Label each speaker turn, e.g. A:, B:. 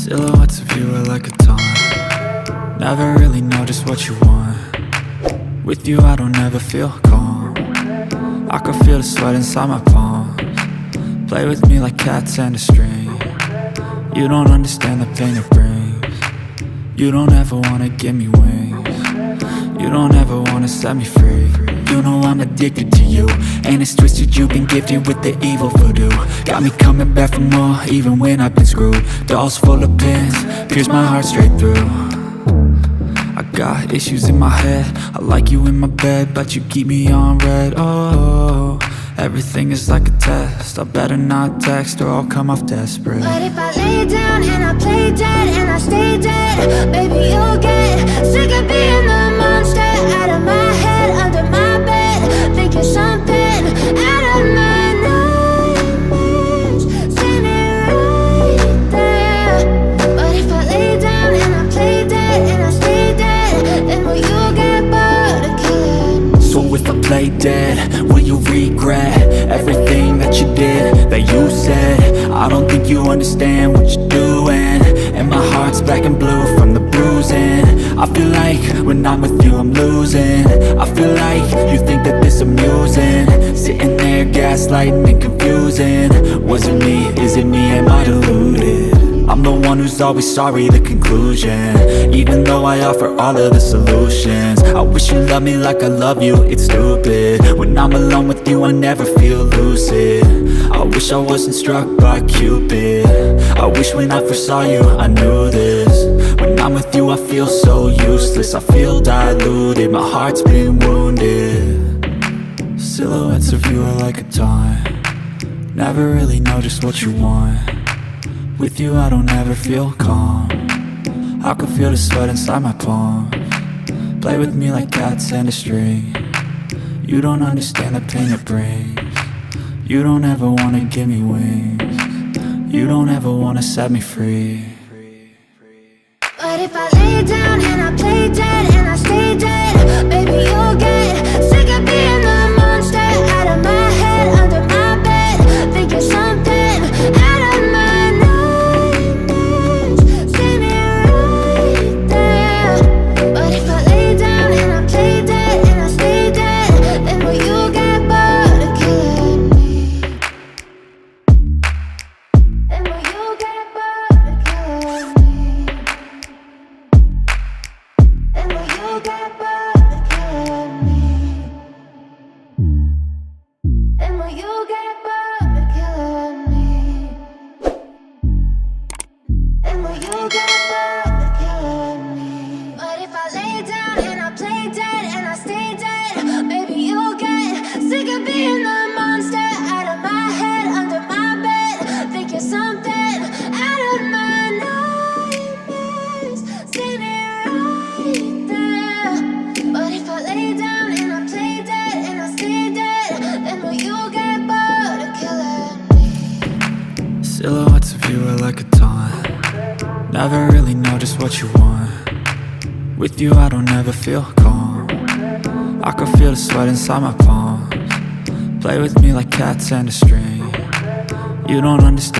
A: Silhouettes of you are like a taunt. Never really know just what you want. With you I don't ever feel calm. I can feel the sweat inside my palms. Play with me like cats and a string. You don't understand the pain it brings. You don't ever wanna give me wings. You don't ever wanna set me free. You know I'm addicted to you, and it's twisted, you've been gifted with the evil voodoo. Got me coming back for more, even when I've been screwed. Dolls full of pins, pierce my heart straight through. I got issues in my head, I like you in my bed, but you keep me on red. Oh, everything is like a test, I better not text or I'll come off desperate.
B: But if I lay down and I play dead and I stay dead, baby you'll get sick of being the monster out of my head, under my bed, thinking something out of my nightmares, standing right there. But if I lay down and I play dead and I stay dead, then will you get bored of killing me?
A: So if I play dead, will you regret everything that you did, that you said? I don't think you understand what you're doing, and my heart's black and blue from the bruising. I feel like when I'm with you I'm losing. I feel like you think that this amusing, sitting there gaslighting and confusing. Was it me? Is it me? Am I deluded? I'm the one who's always sorry, the conclusion, even though I offer all of the solutions. I wish you loved me like I love you, it's stupid. When I'm alone with you I never feel lucid. I wish I wasn't struck by Cupid. I wish when I first saw you I knew this. When I'm with you I feel so useless, I feel diluted, my heart's been wounded. Silhouettes of you are like a taunt. Never really know just what you want. With you I don't ever feel calm. I can feel the sweat inside my palms. Play with me like cats and a string. You don't understand the pain it brings. You don't ever wanna give me wings. You don't ever wanna set me free.
B: But if I lay down and I play dead and I stay dead, baby you'll get sick of being the monster out of my head, under my bed, thinking something out of my nightmares, standing right there. But if I lay down and I play dead and I stay dead, then will you get bored of killing me? Then will you get bored of killing me? And will you get bored of killing me? And will you get bored of killing me? And will you get bored of killing me? But if I lay down and I play dead and I stay dead, baby you'll get sick of being the monster out of my head, under my bed, thinking something out of my nightmares, standing right there. But if I lay down and I play dead and I stay dead, then will you get bored of killing me?
A: Silhouettes of you are like a taunt. Never really know just what you want. With you I don't ever feel calm. I can feel the sweat inside my palms. Play with me like cats and a string. You don't understand.